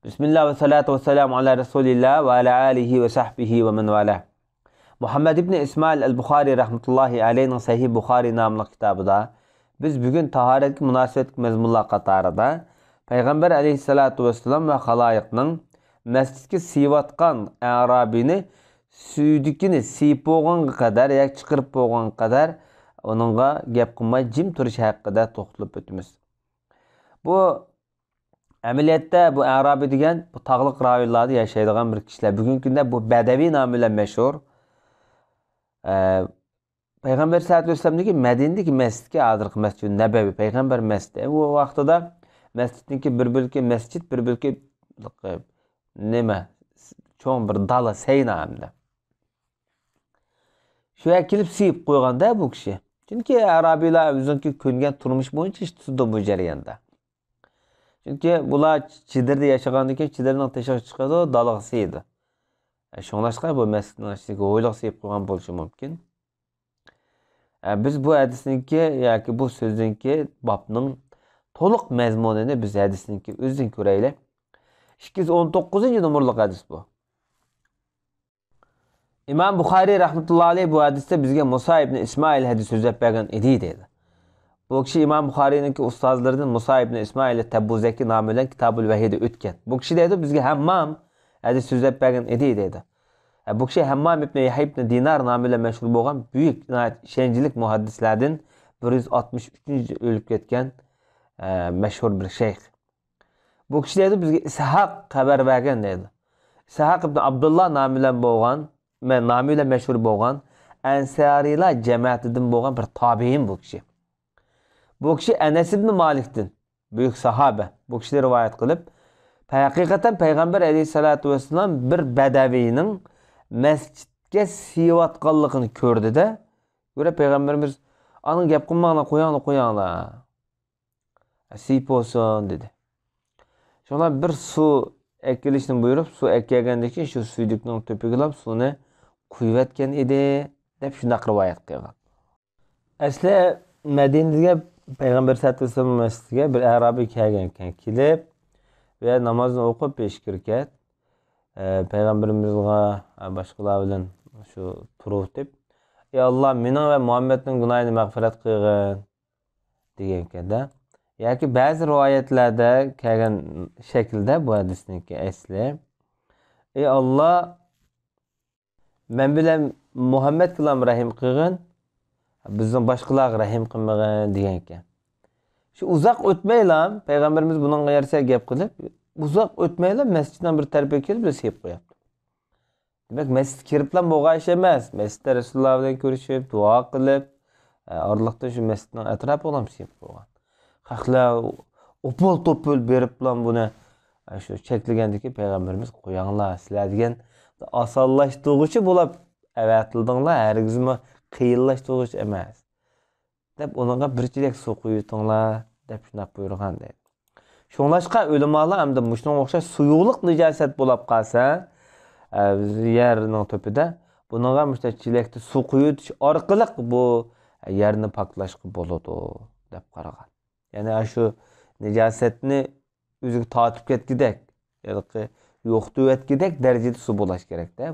Bismillah ve salatu ve selamu ala Resulillah ve ala alihi ve sahbihi ve men valah. Muhammed İbni İsmail el-Bukhari rahmetullahi aleyhinin Sahih Bukhari namlı kitabıda biz bugün taharetki münasebetki mezmunlar qatarida Peygamber aleyhissalatu vesselam ve halayıqның mescidki sivatkan Arabini süydükini siyip boğan kadar ya çıkırıp boğan kadar onunla gep qılmay jim turish haqida to'xtalib o'tamiz. Bu Əməliyyatda bu Arabi degan bu tağlıq rayonlarda yaşaydigan bir kişiler. Bugünkü gündə bu Bədavi namı ilə məşhur. Peyğəmbər sallallahu əleyhi və səlləmdəki Mədinədəki məscidki hazırki Məscid-i Nəbəvi Peyğəmbər məscidi. O vaxtda məscidinki bir bölki məscid, bir bölki nima? Çoğun bir dala seyna hamda. Şöyə kilib siyib qoyğanda bu kişi. Çünki Arabiler özünki köngen turmuş boyunca işte tutdu bu jarayanda. Çünki bular Çidir'de yaşagandaki Çidir'nin teşekkür çıkadı dalğısıydı. Şoňlaşqa bu mescidin içindeki oýluk seyip qoýgan bolşy mümkin. Biz bu hadisninki yoki bu sözdünki babning to'liq mazmunini biz hadisninki özüň köreýle. 219-njy numurlyk hadis bu. İmam Bukhari rahmetullahi aleyh bu hadiste bizge Musa ibn İsmail hadis sözlep bergen idi dedi. Bu kişi İmam Bukhari'ninki ustazlarından Musa ibn İsmail Tebbuzeki namı ile Kitab-ül Vehid'e ötken. Bu kişi dedi bizge Hammam hadis sözlep bergen idi dedi. Bu kişi Hammam ibn Yahya ibn Dinar namı ile meşhur bolgan büyük şenjilik muhaddislerden 163-nji ölüp ketken meşhur bir şeyh. Bu kişi dedi bizge İshaq haber bergen dedi. İshaq ibn Abdullah namı ile bolgan namı ile meşhur bolgan Ensariler cemaatinden bolgan bir tabiin bu kişi. Bu kişi Enes ibn Malik'tin. Büyük sahabe. Bu kişi rivayet kılıp hakikaten Peygamber aleyhissalatu vesselam bir bedevinin mescidge sivatqanlığını gördü de göre Peygamberimiz anın gep qılmağına koyanla siyip olsun dedi. Şoňa bir su ekilişini buyurup su ekkegendeki şu suydukның töpügilap sunu kuyup etken idi dep şundaq rivayet kılgan. Asli Medine'de Peygamber sallallahu aleyhi ve sellem mescidine bir Arabi kelgenken kilip ve namazını okup 5 rekat Peygamberimizga başkalar bilen şu turup dep "Ey Allah, mening ve Muhammed'ning gunoyini magfirat qilgin" degenkende. Yoki ba'zi rivoyatlarda kelgan şekilde bu hadisniki asli "Ey Allah, men bilen Muhammed bilan rahim qilgin, bizden başkalar rahim qilmagin" degenken. Şu uzak ötmeyle Peygamberimiz bunun yerse gep kılıp uzak ötmeyle mescidden bir terbiye kelip de seyip koyaptı. Demek mescid kiriplan boğa iş emas. Mescidde Resulullah bilen görüşüp, dua kılıp, arlıkta şu mescidden etrafı olan seyip koygan. Hakla opol topol berip lan bunu şu çekilgendeki Peygamberimiz koyanlar sizler degen asallaştırıcı bulup evatildiňlar, hergizmi kıyıllaştırıcı emas. Dep onunla birçilek su koyutunlar dep şunaq buyurgan deydi. Şoňlaşqa ölümalar hamda muşunga okşaş suyuqlyk nijaset bolap qalsa yerning töpüde bununla müşteçilekti su koyutiş arkaly bu yerini paklaşqy bolady dep qaragan. Yani şu nijasetni özü tatip ketgidek yoki yo'qtu etgidek derecede su bolaş gerek de.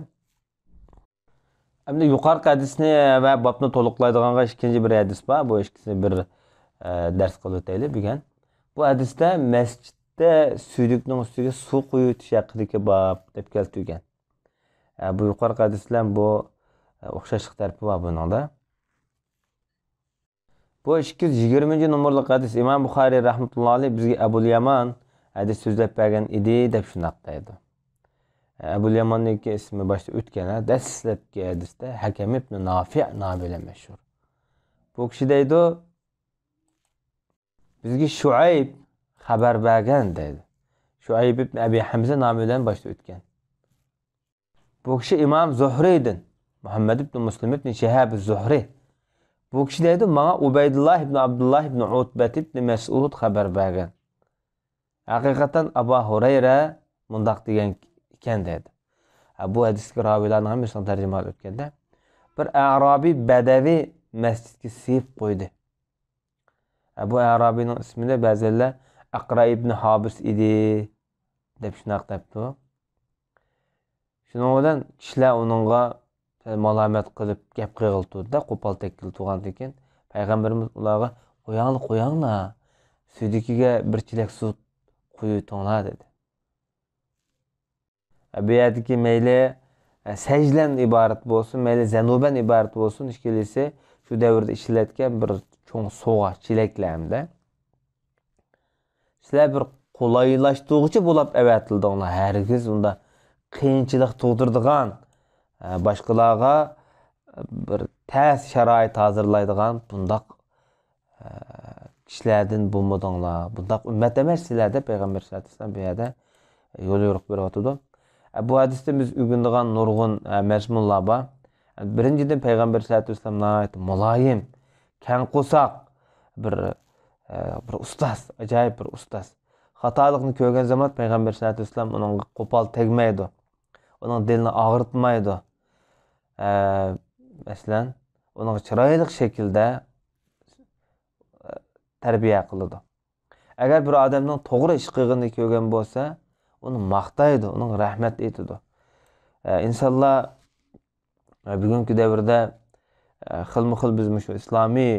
Hem yukarı hadisini ve babını toluqlaydıganğa ikinci bir hadis var. Bu ikisini bir ders kılıp öteyli bilgen. Bu hadiste mescitte süydükning üstüge su quyutish haqidagi bab deb keltirgan. Bu yukarı hadislar bu o'xshashlik tarafi var bunun da. Bu 220 numurlik hadis İmam Bukhari rahmetullahi aleyh bizge Ebul Yaman hadis sözlep bergen idi deb şundaq deydi. Ebul Yaman'ın ismi başta ötken dastlabki hadisde Hakem ibn Nafi' namı ile meşhur. Bu kişi deydi bizge Şuayb haber bergen deydi. Şuayb ibn Abi Hamza namı ile başta ötken. Bu kişi İmam Zuhri'din. Muhammed ibn Muslim ibn Şihab Zuhri. Bu kişi deydi bana Ubeydullah ibn Abdullah ibn Utbet ibn Mes'ud haber bergen. Hakikaten Abu Hureyre mundaq degen iken dedi. Bu hadiski ravilarning hammasini tarjima qilib o'tganda bir Arabi Bedevi mescidga siyib qo'ydi. Bu Arabining ismini ba'zilar Aqra ibn Habis idi deb shunaqa debdi. Şunun bilan kishilar uningga malomat qilib gap qildi-da, qo'pol tekkil turgan ekan. Payg'ambarimiz ularga qo'yinglar. Sudikiga bir chelak suv quyutinglar dedi. Bu yerdagi mayli sajdan iborat bo'lsin, mayli zanuban iborat bo'lsin, ish kelsa shu davrda ishlatilgan bir cho'ng sova chelaklarida. Sizlar bir qulaylashtiruvchi bo'lib avatildinglar. Hargiz unda qiyinchilik tug'diradigan, boshqalarga bir tez sharoit hozirlaydigan bundaq kishilardan bo'lmadinglar. Bundaq ummat emas sizlarda payg'ambar sollallohu alayhi vasallam bu yerda yo'l yo'riq beryotdi. Bu hadisda biz o'rganadigan nurg'un mazmunlar bor. Birinchidan payg'ambar sollallohu alayhi vasallam muloyim, kang qo'saq bir ustoz, ajoyib bir ustoz. Xatolikni ko'rgan zaman payg'ambar sollallohu alayhi vasallam uningga qo'pol tegmaydi. Uning dilini og'ritmaydi. Masalan, uning chiroyli shaklda tarbiya qiladi. Agar bir odamning to'g'ri ish qilganini ko'rgan bo'lsa, uni maqtaydi, uning rahmat aytadi. İnsanlar bugungi davrda xilma-xil biz shu islomiy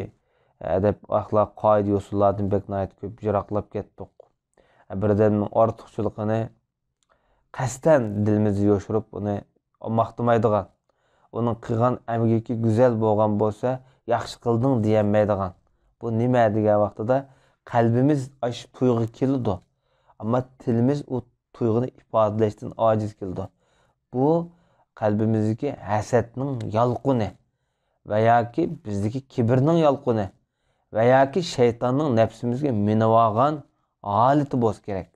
adab, axloq, qoida, usullardan beknayt ko'p jiroqlab ketdik. Birdan ortiqchiligini qasdan dilimizni yo'shirib, uni maqtamaydigan, uning qilgan amgiki go'zal bo'lgan bo'lsa, yaxshi qilding deyamaydigan. Bu nima degan vaqtida qalbimiz ash tuyg'u keldi. Ammo tilimiz u tuyg'uni ifodalashdan ojiz keldi. Bu qalbimizdagi hasadning yolqini va yoki bizdagi kibrning yolqini va yoki shaytonning nafsimizga minib olgan holati bo'lsa kerak.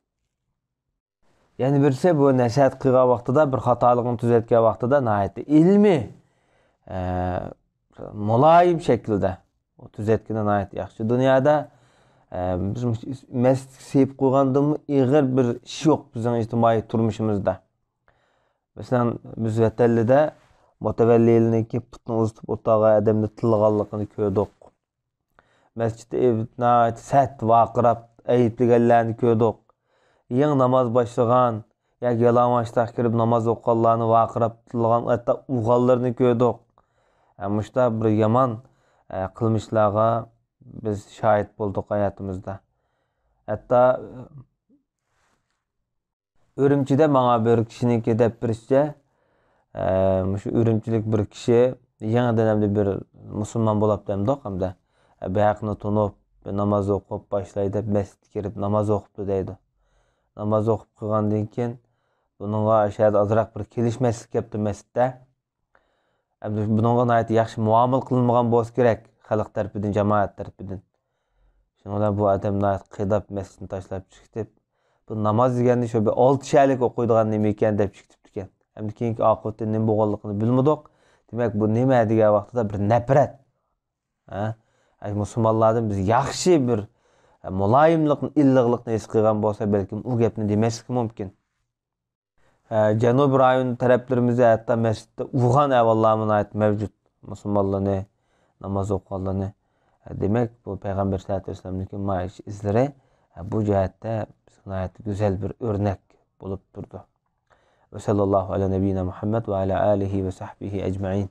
Yani birisi bu nasihat qilgan vaqtida, bir xatolikni tuzatgan vaqtida nihoyatda ilmiy, muloyim shaklda tuzatgani nihoyat yaxshi. Dunyoda biz masjid sevib qo'ygandan ig'ir bir ish yo'q bizning ijtimoiy turmushimizda. Masalan, biz vatallida mutavallilarniki putni uzitib o'tirgan odamni tilg'anligini ko'rdik. Masjidda nihoyat sat vaqirab aytganlarni ko'rdik. Yang namoz boshlagan yoki yalang'ochda kirib namoz o'qiganlarni vaqirab tilgan, hatto uyg'onlarni ko'rdik. Mushta bir yomon qilmishlarga biz shohid bo'ldik hayotimizda. Hatto Urumchida menga bir kishiniki deb birishicha, shu urumchilik bir kishi yangidan bir musulmon bo'lib demdik hamda bayaqni tunib namoz o'qib boshlaydi, masjidga kirib namoz o'qibdi deydi. Namoz o'qib qilgandan keyin buningga ashad azroq bir kelishmaslik kelibdi masjidda. Buningga nihoyat yaxshi muomala qilinmagan bo'lsa kerak xalq tarafidan, jamoat tarafidan. Shuningdek bu odamlar qidab masjidni tashlab chiqib, bu namoz deganda shu bir 6 shalik o'qiydigan nima ekan deb chiqibdi ekan. Hamda keyingi oqibati nima bo'lganligini bilmadik. Demak, bu nima degan vaqtida bir nafrat. Musulmonlardan biz yaxshi bir muloyimlikni, illiqlikni his qilgan bo'lsa, balkim u gapni demaslik mumkin. Janub rayon taraflarimizda hatto masjidda uyg'on avvallarni mavjud, musulmonlarni namoz o'qiganlarni. Demak, bu payg'ambar sollallohu alayhi vasallamning ma'ish izlari bu jihatda bizga go'zal bir o'rnak bo'lib turdi. Va sallallohu ala nabiyina Muhammad va ala alihi va sahbihi ajma'in.